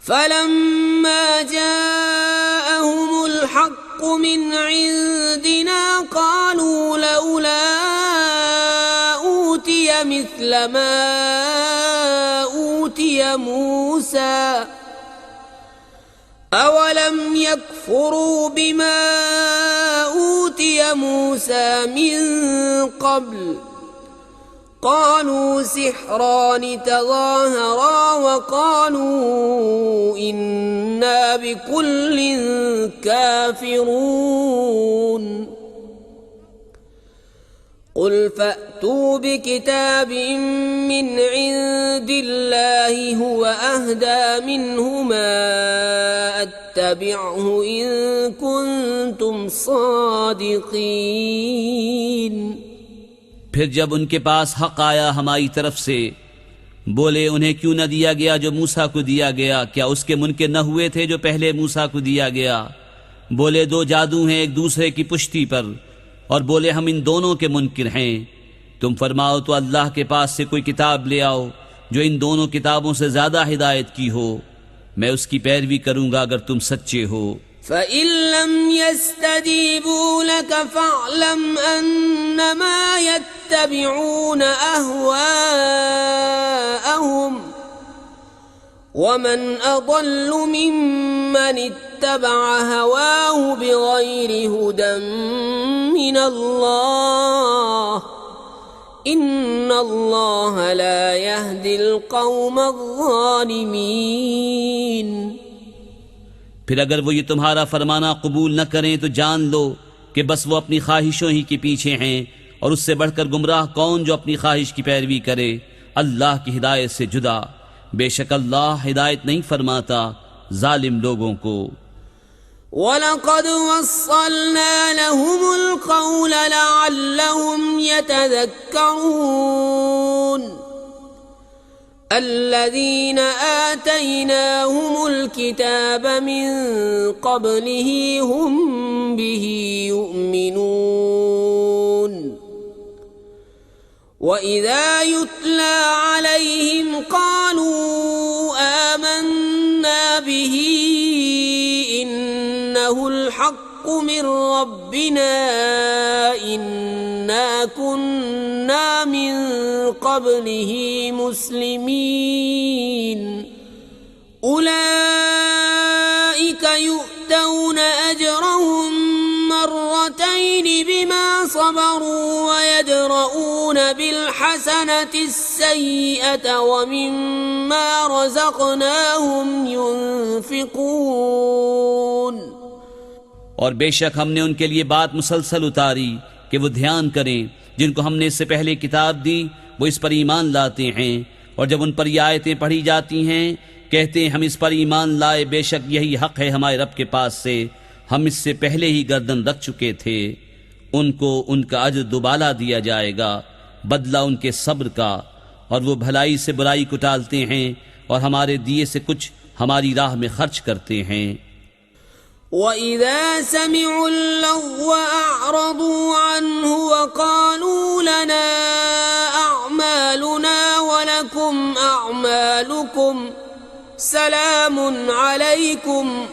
फलम्मा जाअहुमुल हक़्क़ु मिन इंदिना क़ालू लौला ऊतिय मिस्ल मा ऊतिय मूसा अवलम यकफुरू बिमा ऊतिय मूसा मिन क़ब्ल क़ालू सिहरान तज़ाहरा वक़ालू इन्ना बिकुल्लिन काफ़िरून क़ुल फ़अतू बिकिताबिम मिन इंदिल्लाहि हुव अहदा मिन्हुमा अत्तबिअहु इन कुन्तुम सादिक़ीन। फिर जब उनके पास हक आया हमारी तरफ से, बोले उन्हें क्यों न दिया गया जो मूसा को दिया गया, क्या उसके मुनकिर न हुए थे जो पहले मूसा को दिया गया। बोले दो जादू हैं एक दूसरे की पुष्टि पर, और बोले हम इन दोनों के मुनकिर हैं। तुम फरमाओ तो अल्लाह के पास से कोई किताब ले आओ जो इन दोनों किताबों से ज्यादा हिदायत की हो, मैं उसकी पैरवी करूंगा अगर तुम सच्चे हो। फ़इन लम यस्तजीबू लक फ़अलम अन्नमा यत्तबिऊन अहवाअहुम वमन अज़ल्लु मिम्मन इत्तबअ हवाहु बिग़ैरि हुदन मिनल्लाह इन्नल्लाह ला यहदिल क़ौमज़्ज़ालिमीन। फिर अगर वो ये तुम्हारा फरमाना कबूल न करें तो जान लो कि बस वो अपनी ख्वाहिशों ही के पीछे हैं, और उससे बढ़कर गुमराह कौन जो अपनी ख्वाहिश की पैरवी करे अल्लाह की हिदायत से जुदा। बेशक अल्लाह हिदायत नहीं फरमाता जालिम लोगों को। वलक़द वस्सलना लहुमुल क़ौल लअल्लहुम यतज़क्करून الذين آتيناهم الكتاب من قبله هم به يؤمنون وإذا يتلى عليهم قالوا آمنا به إنه الحق من ربنا إنا كنا من قبله مسلمين أولئك يؤتون أجرهم مرتين بما صبروا ويدرؤون بالحسنة السيئة ومما رزقناهم ينفقون। और बेशक हमने उनके लिए बात मुसलसल उतारी कि वो ध्यान करें, जिनको हमने इससे पहले किताब दी वो इस पर ईमान लाते हैं, और जब उन पर ये आयतें पढ़ी जाती हैं कहते हैं हम इस पर ईमान लाए, बेशक यही हक है हमारे रब के पास से, हम इससे पहले ही गर्दन रख चुके थे। उनको उनका अज्र दुबाला दिया जाएगा, बदला उनके सब्र का, और वो भलाई से बुराई को टालते हैं और हमारे दिए से कुछ हमारी राह में खर्च करते हैं। وَإِذَا سَمِعُوا اللَّغْوَ أَعْرَضُوا عَنْهُ وَقَالُوا لَنَا أَعْمَالُنَا وَلَكُمْ أَعْمَالُكُمْ سَلَامٌ عَلَيْكُمْ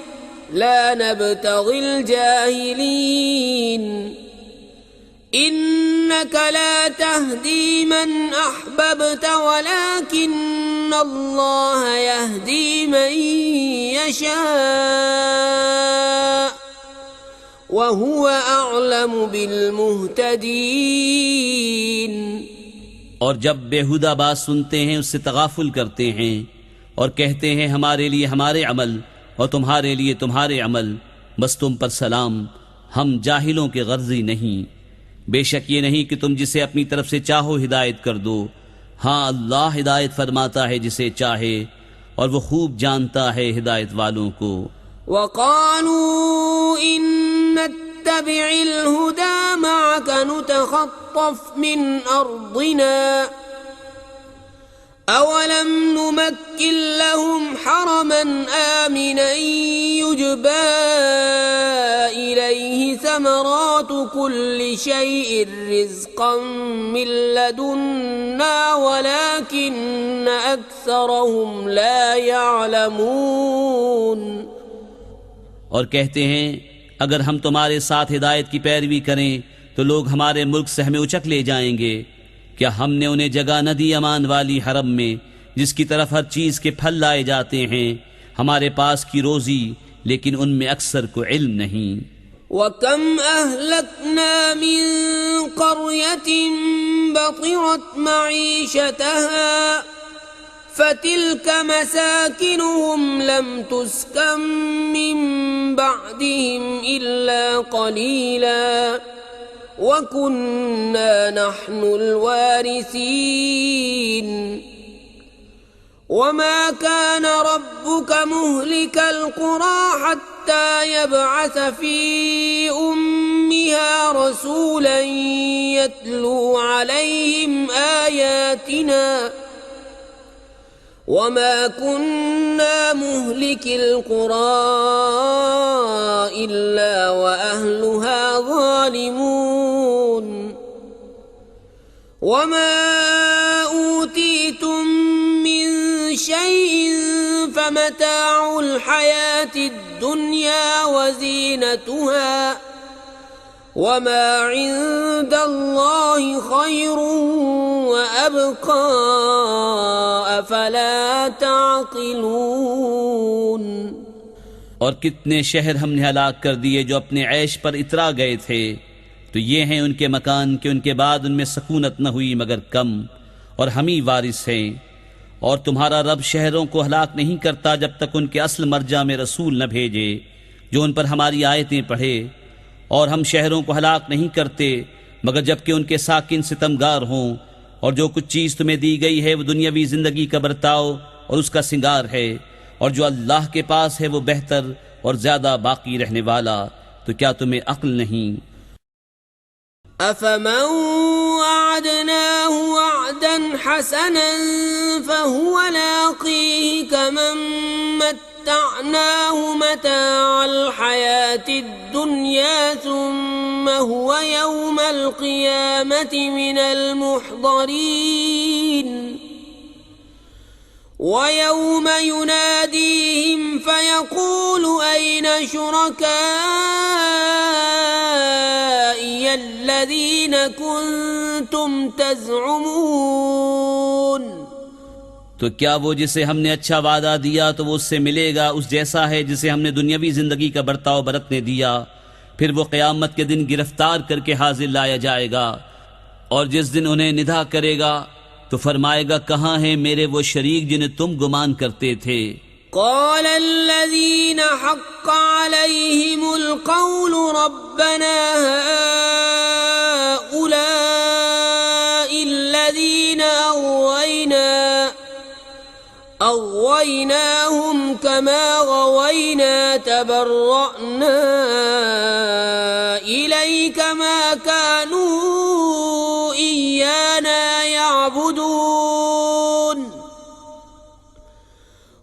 لَا نَبْتَغِي الْجَاهِلِينَ إِنَّكَ لَا تَهْدِي مَنْ أَحْبَبْتَ وَلَكِنَّ اللَّهَ يَهْدِي مَنْ يَشَاءُ وَهُوَ أَعْلَمُ بِالْمُهْتَدِينَ। और जब बेहुदा बात सुनते हैं उससे तगाफुल करते हैं और कहते हैं हमारे लिए हमारे अमल और तुम्हारे लिए तुम्हारे अमल, बस तुम पर सलाम, हम जाहिलों के गर्जी नहीं। बेशक ये नहीं कि तुम जिसे अपनी तरफ से चाहो हिदायत कर दो, हाँ अल्लाह हिदायत फरमाता है जिसे चाहे और वो खूब जानता है हिदायत वालों को। वक़ालू इन नत्तबि'ल हुदा मअक नुतख़त्तफ़ मिन अर्दिना अवलम नुमक्किन लहुम हरमन आमिनन युजबा इलैहि समरातु कुल्लि كل شيء رزقا من لدنا ولكن أكثرهم لا يعلمون। और कहते हैं अगर हम तुम्हारे साथ हिदायत की पैरवी करें तो लोग हमारे मुल्क से हमें उचक ले जाएंगे। क्या हमने उन्हें जगह न दी अमान वाली हरम में जिसकी तरफ हर चीज के फल लाए जाते हैं, हमारे पास की रोजी, लेकिन उनमें अक्सर को इल्म नहीं। वकम अहलकना मिन क़र्यतिन बतिरत मईशतहा फतिल्क मसाकिनुहुम लम तुस्कन मिन बअदिहिम इल्ला क़लीला वकुन्ना नहनुल वारिसीन। वमा कान रब्बुक मुहलिकल क़ुरा हत्ता यबअस फ़ी उम्मिहा रसूलन यत्लू अलैहिम आयातिना वमा कुन्ना मुहलिकिल क़ुरा इल्ला व अहलुहा ज़ालिमून। वमा ऊतीतुम मिन शैइन फमताउल हयातिद दुनिया व ज़ीनतुहा वमा इंदल्लाहि खैरुन व अबक़ा अफ़ला ताक़िलून। और कितने शहर हमने हलाक कर दिए जो अपने ऐश पर इतरा गए थे, तो ये हैं उनके मकान के उनके बाद उनमें सकूनत न हुई मगर कम, और हम ही वारिस हैं। और तुम्हारा रब शहरों को हलाक नहीं करता जब तक उनके असल मर्जा में रसूल न भेजे जो उन पर हमारी आयतें पढ़े, और हम शहरों को हलाक नहीं करते मगर जबकि उनके साकिन सितमगार हों। और जो कुछ चीज़ तुम्हें दी गई है वो दुनियावी जिंदगी का बर्ताव और उसका सिंगार है, और जो अल्लाह के पास है वो बेहतर और ज्यादा बाकी रहने वाला। तो क्या तुम्हें अक्ल नहीं? अफमन वअदनाहु वअदन हसनन फहुव लाक़ीहि कमन मत्तअनाहु मताअल हयातिद दुनिया सुम्मा हुवा यौमल क़ियामति मिनल मुहज़रीन। वयौम युनादीहिम फयक़ूलु ऐन शुरकाई अल्लज़ीन कुन्तुम तज़अमून। तो क्या वो जिसे हमने अच्छा वादा दिया तो वो उससे मिलेगा उस जैसा है जिसे हमने दुनियावी जिंदगी का बर्ताव बरतने दिया? फिर वो क़यामत के दिन गिरफ्तार करके हाजिर लाया जाएगा, और जिस दिन उन्हें निदा करेगा तो फरमाएगा कहाँ हैं मेरे वो शरीक जिन्हें तुम गुमान करते थे। क़ाल अल्लज़ीन हक़्क़ अलैहिमुल क़ौलु रब्बना हाउलाइ अल्लज़ीन अग़वैनाहुम कमा ग़वैना तबर्रअना इलैका मा कानू इय्याना यअबुदून।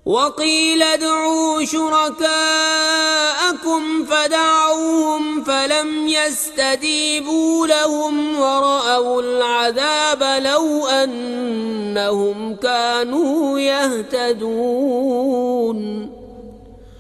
वक़ील उदዑ शुरकाअकुम फदअऊहुम फलम यस्तजीबू लहुम वरअउल अज़ाब लौ अन्नहुम कानू यहतदून।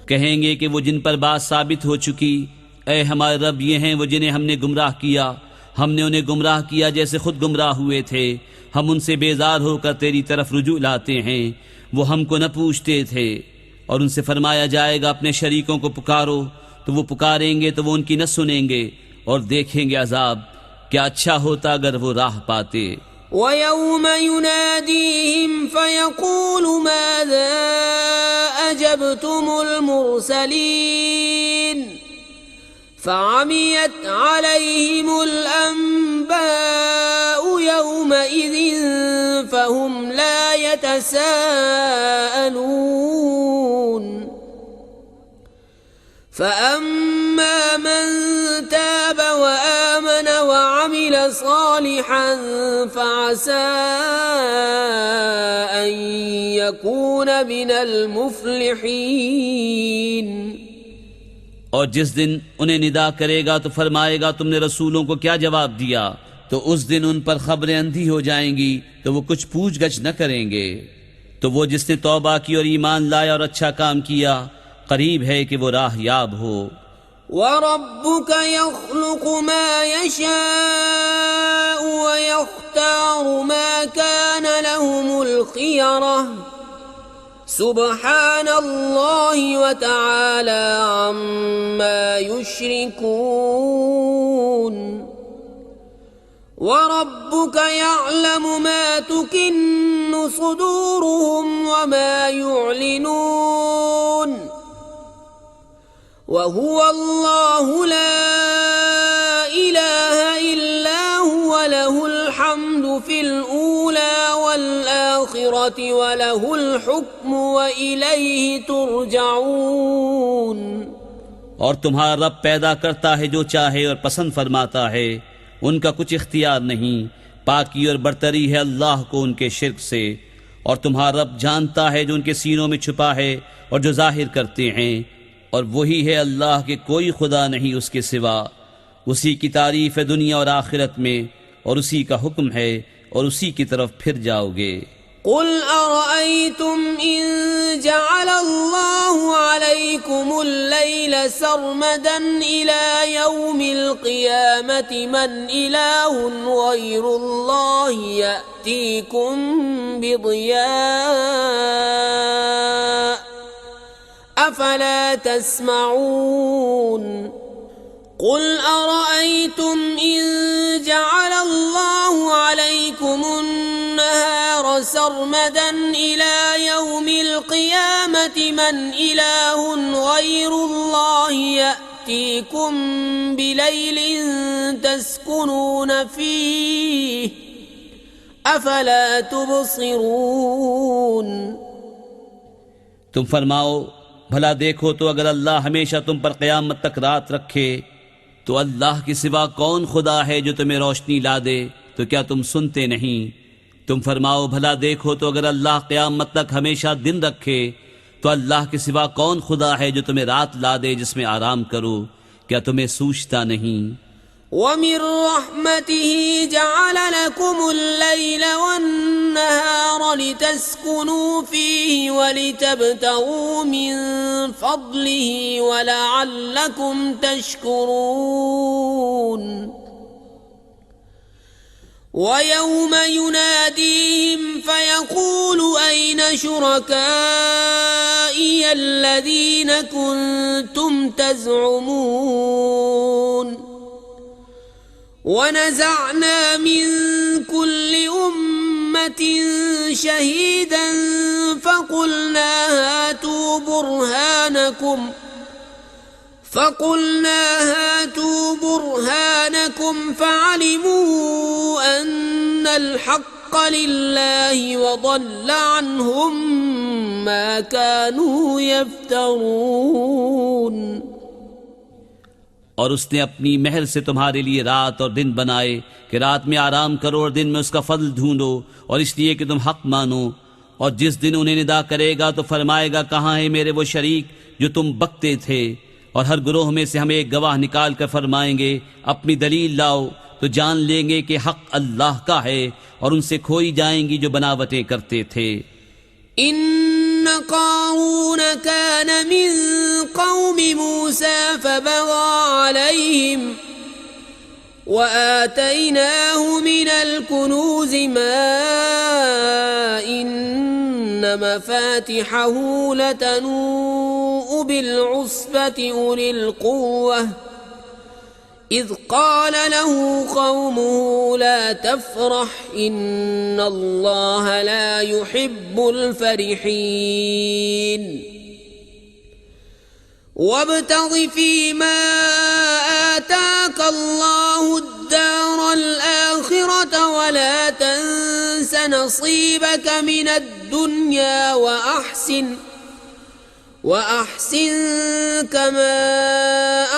कहेंगे कि वो जिन पर बात साबित हो चुकी, ऐ हमारे रब ये हैं वो जिन्हें हमने गुमराह किया, हमने उन्हें गुमराह किया जैसे खुद गुमराह हुए थे। हम उनसे बेजार होकर तेरी तरफ रुजू लाते हैं, वो हमको न पूछते थे। और उनसे फरमाया जाएगा अपने शरीकों को पुकारो, तो वो पुकारेंगे तो वो उनकी न सुनेंगे और देखेंगे अजाब। क्या अच्छा होता अगर वो राह पाते। वयौम युनादीहिम फयक़ूलु माज़ा अजबतुमुल मुरसलीन फ़अमियत अलैहिमुल अन्बाउ यौमइज़िन फ़हुम ला यतसाअलून। फ़अम्मा मन ताब वआमन वअमिल सालिहन फ़असा अन यकून मिनल मुफ़्लिहीन। और जिस दिन उन्हें निदा करेगा तो फरमाएगा तुमने रसूलों को क्या जवाब दिया, तो उस दिन उन पर खबरें अंधी हो जाएंगी तो वो कुछ पूछगछ न करेंगे। तो वो जिसने तौबा की और ईमान लाया और अच्छा काम किया, करीब है कि वो राहयाब हो। वरब्बुक यख्लुकु मा यशाउ व यख्तारु मा कान लहुमुल खियरा सुब्हानल्लाहि व तआला अम्मा युश्रिकून। वरब्बुक यअलमु मा तुकिन्नु सुदूरुहुम व मा युअलिनून वहुवल्लाहु ला इलाहा इल्ला हुवा लहुल हम्दु फिल ऊला वल आखिरति व लहुल हुक्मु व इलैहि तुरजाऊन। और तुम्हारा रब पैदा करता है जो चाहे और पसंद फरमाता है, उनका कुछ इख्तियार नहीं। पाकी और बरतरी है अल्लाह को उनके शिर्क से। और तुम्हारा रब जानता है जो उनके सीनों में छुपा है और जो जाहिर करते हैं। और वही है अल्लाह के कोई खुदा नहीं उसके सिवा। उसी की तारीफ है दुनिया और आखिरत में, और उसी का हुक्म है और उसी की तरफ फिर जाओगे। कुल अरअयतुम इन जअलल्लाहु अलैकुमुल लैला सरमदन इला यौमिल क़ियामति मन इलाहुन गैरुल्लाहि यअतीकुम बिदिया अफला तस्मऊन। कुल अरअयतुम इन जअलल्लाहु अलैकुमुन नहार सरमदन इला यौमिल क़ियामति मन इलाहुन गैरुल्लाहि यअतीकुम बिलैलिन तस्कुनून फीहि अफला तुबसिरून। तुम फरमाओ, भला देखो तो अगर अल्लाह हमेशा तुम पर क़यामत तक रात रखे तो अल्लाह के सिवा कौन खुदा है जो तुम्हें रोशनी ला दे, तो क्या तुम सुनते नहीं? तुम फरमाओ, भला देखो तो अगर अल्लाह क़यामत तक हमेशा दिन रखे तो अल्लाह के सिवा कौन खुदा है जो तुम्हें रात ला दे जिसमें आराम करो, क्या तुम्हें सूझता नहीं? वमिन रहमतिही जअल लकुमुल लैला वन्नहार लितस्कुनू फीही वलितब्तगू मिन फद्लिही वलअल्लकुम तशकुरून। वयौम युनादीहिम फयक़ूलु अय्न शुरकाई अल्लज़ीन कुन्तुम तज़अमून। वनज़अना मिन कुल्लि उम्मतिन शहीदन फक़ुलना हातू बुरहानकुम फ़अलिमू अन्नल हक़्क़ लिल्लाहि वज़ल्ल अन्हुम मा कानू यफ्तरून। और उसने अपनी महर से तुम्हारे लिए रात और दिन बनाए कि रात में आराम करो और दिन में उसका फضل ढूंढो, और इसलिए कि तुम हक मानो। और जिस दिन उन्हें निदा करेगा तो फरमाएगा, कहाँ है मेरे वो शरीक जो तुम बकते थे? और हर गुरोह में से हम एक गवाह निकाल कर फरमाएंगे, अपनी दलील लाओ, तो जान लेंगे कि हक अल्लाह का है, और उनसे खोई जाएंगी जो बनावटें करते थे। इन्न क़ारून कान मिन क़ौमि मूसा फबग़ा अलैहिम व आतैनाहु मिनल कुनूज़ि मा इन्न मफ़ातिहहु लतनूअ बिलउस्बति उलिल क़ुव्वह इज़ क़ाल लहू क़ौमुहु ला तफ़रह इन्नल्लाह ला युहिब्बुल फ़रिहीन। वब्तग़ि फ़ीमा आताकल्लाहु द्दारल आख़िरत वला तंस नसीबक मिनद दुन्या वअहसिन कमा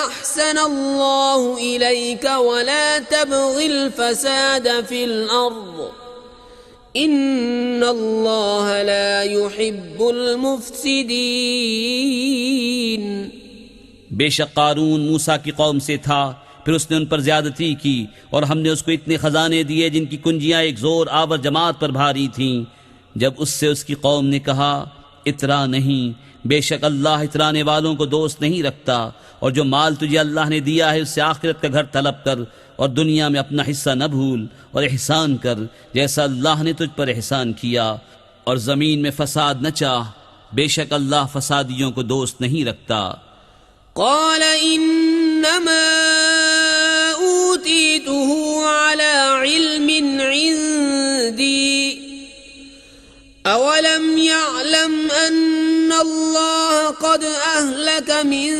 अहसन अल्लाहु इलैक वला तबग़िल फ़साद फ़िल अर्ज़ इन्नल्लाह ला युहिब्बुल मुफ़्सिदीन। बेशक कारून मूसा की कौम से था, फिर उसने उन पर ज्यादती की और हमने उसको इतने खजाने दिए जिनकी कुंजियां एक जोर आवर जमात पर भारी थीं। जब उससे उसकी कौम ने कहा इतरा नहीं, बेशक अल्लाह इतराने वालों को दोस्त नहीं रखता, और जो माल तुझे अल्लाह ने दिया है उससे आखिरत का घर तलब कर और दुनिया में अपना हिस्सा न भूल और एहसान कर जैसा अल्लाह ने तुझ पर एहसान किया, और जमीन में फसाद न चाह, बेशक अल्लाह फसादियों को दोस्त नहीं रखता। क़ाल इन्नमा ऊतीतुहु अला इल्मिन इंदी अवलम यअलम अन्नल्लाह क़द अहलक मिन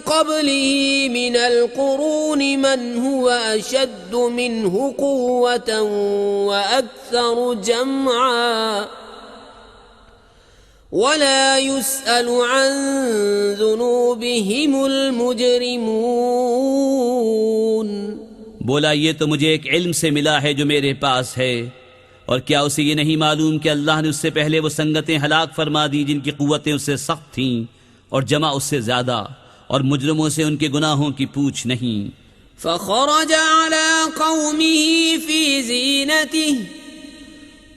क़ब्लिही मिनल क़ुरूनि मन हुवा अशद्दु मिन्हु क़ुव्वतन व अक्सरु जमआ वला युस्अलु अन ज़ुनूबिहिमुल मुजरिमून। बोला ये तो मुझे एक इल्म से मिला है जो मेरे पास है, और क्या उसे ये नहीं मालूम कि अल्लाह ने उससे पहले वो संगतें हलाक फरमा दी जिनकी कुव्वतें उससे सख्त थीं और जमा उससे ज्यादा, और मुजरिमों से उनके गुनाहों की पूछ नहीं। फ़ख़रज अला क़ौमिही फ़ी ज़ीनतिही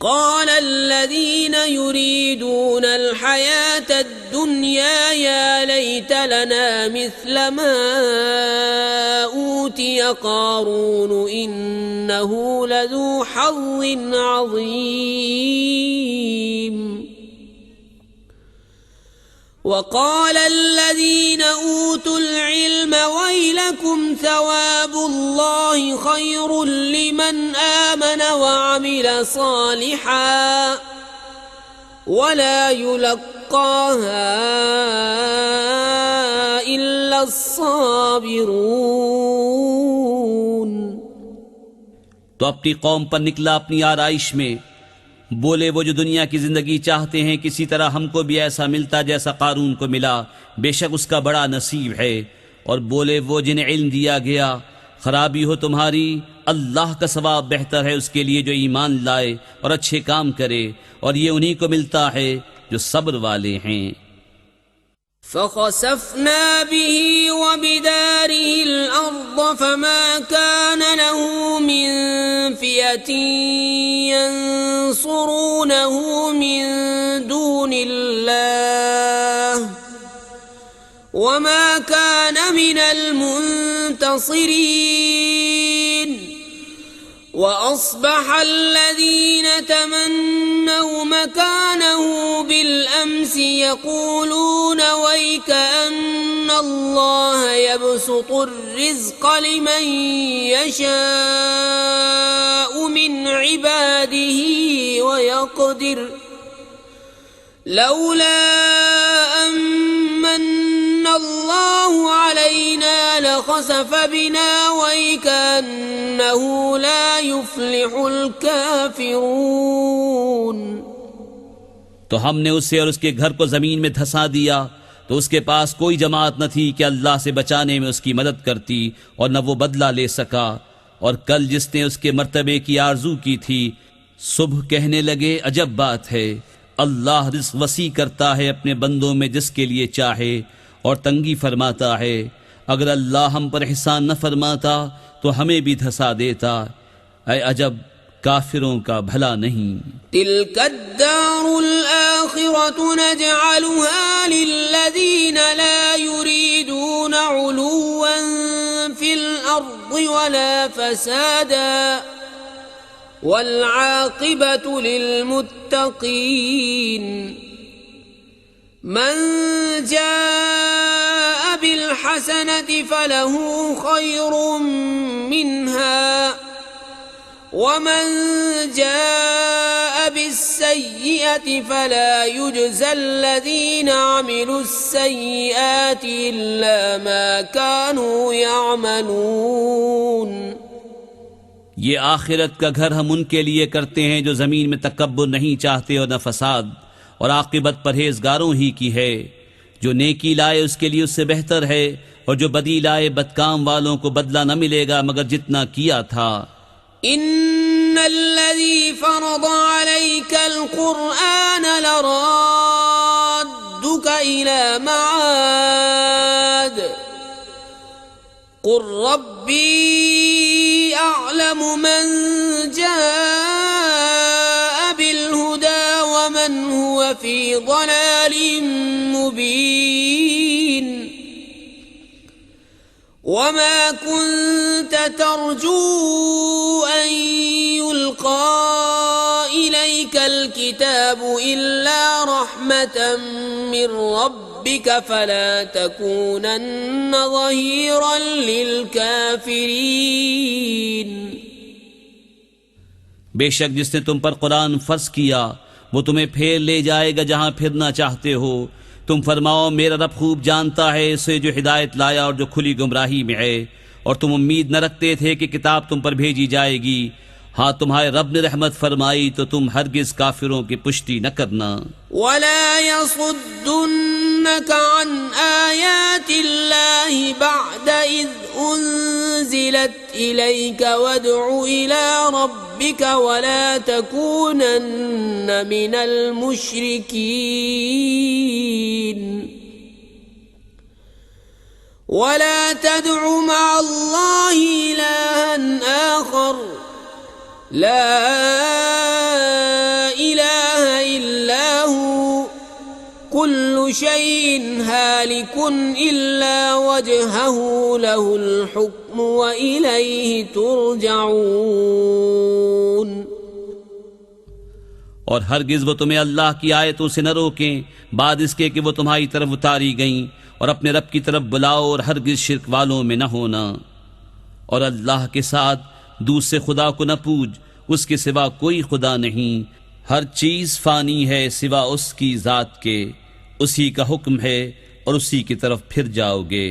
क़ाल अल्लज़ीन युरीदूनल हयातद दुन्या या लैत लना मिस्ल मा ऊतिय क़ारून इन्नहु लज़ू हज़्ज़िन अज़ीम। वक़ाल अल्लज़ीन ऊतुल इल्म वैलकुम सवाबुल्लाहि खैरुल लिमन आमन वअमिल सालिहान वला युलक्काहा इल्ला अस्साबिरून। तो अपनी कौम पर निकला अपनी आराइश में, बोले वो जो दुनिया की जिंदगी चाहते हैं किसी तरह हमको भी ऐसा मिलता जैसा कारून को मिला, बेशक उसका बड़ा नसीब है। और बोले वो जिन्हें इल्म दिया गया, खराबी हो तुम्हारी, अल्लाह का सवाब बेहतर है उसके लिए जो ईमान लाए और अच्छे काम करे, और ये उन्हीं को मिलता है जो सब्र वाले हैं। फ़ख़सफ़ना बिही व बिदारिहिल अर्ज़ फ़मा कान लहु मिन फ़ियतिन यंसुरूनहु मिन दूनिल्लाह वमा कान मिनल मुंतसिरीन। वअस्बह अल्लज़ीन तमन्नौ मकानहु बिलअम्स यक़ूलून वैकअन्नल्लाह यबसुतुर रिज़्क़ लिमन यशाअु मिन इबादिही वयक़दिर लौला अम्मन्नल्लाहु अलैना लख़सफ़ बिना वैकअन्नहु ला युफ्लिहुल काफ़िरून। तो हमने उसे और उसके घर को जमीन में धंसा दिया, तो उसके पास कोई जमात न थी कि अल्लाह से बचाने में उसकी मदद करती, और न वो बदला ले सका। और कल जिसने उसके मर्तबे की आरजू की थी, सुबह कहने लगे अजब बात है, अल्लाह रिज़्क़ वसी करता है अपने बंदों में जिसके लिए चाहे, और तंगी फरमाता है। अगर अल्लाह हम पर एहसान न फरमाता तो हमें भी धंसा देता। ऐ अजब, काफिरों का भला नहीं। तिल्कद्दारुल आखिरतु नजअलुहा लिल्लज़ीन ला युरीदून उलुव्वन फिल अर्ज़ि वला फसादा वल्आक़िबतु लिलमुत्तक़ीन। मन जाअ बिलहसनति फलहु खैरुम मिन्हा वमन जाअ बिस्सय्यिअति फला युज्ज़ल्लज़ीना अमिलुस्सय्यिआति इल्ला मा कानू यअमलून। ये आखिरत का घर हम उनके लिए करते हैं जो जमीन में तकब्बुर नहीं चाहते और न फसाद, और आकिबत परहेजगारों ही की है। जो नेकी लाए उसके लिए उससे बेहतर है, और जो बदी लाए बदकाम वालों को बदला न मिलेगा मगर जितना किया था। इन्नल्लज़ी फ़रज़ अलैकल क़ुरआन लराद्दुका इला मआद कुर रब्बी अअलमु मन जाअ बिल हुदा व मन हुवा फी ज़लालिम मुबीन वमा कुन्त तर्जू अन युल्क़ा इलैकल किताबु इल्ला रहमतन मिर रब्बिक फला तकूनन्न ज़हीरन लिलकाफिरीन। बेशक जिसने तुम पर कुरान फर्ज किया वो तुम्हें फेर ले जाएगा जहां फिरना चाहते हो। तुम फरमाओ मेरा रब खूब जानता है इसे जो हिदायत लाया और जो खुली गुमराही में है। और तुम उम्मीद न रखते थे कि किताब तुम पर भेजी जाएगी। हाँ तुम्हारे रब ने रहमत फरमाई तो तुम हरगिज काफिरों की पुष्टि न करना। वला यसुद्दुन्नका अन आयातिल्लाहि बअद इज़ उन्ज़िलत इलैका वद्उ इला रब्बिका वला तकूनन्न मिनल मुश्रिकीन। वला तदउ मअल्लाहि इलाहन आखर ला इलाहा इल्ला हु कुल्लु शैइन हालिकुन इल्ला वजहहु लहुल हुक्मु व इलैहि तुरजऊन। और हरगिज वो तुम्हें अल्लाह की आयतों से न रोकें बाद इसके कि वो तुम्हारी तरफ उतारी गईं। और अपने रब की तरफ बुलाओ और हरगिज शिर्क वालों में न होना। और अल्लाह के साथ दूसरे खुदा को न पूज, उसके सिवा कोई खुदा नहीं। हर चीज फानी है सिवा उसकी जात के। उसी का हुक्म है और उसी की तरफ फिर जाओगे।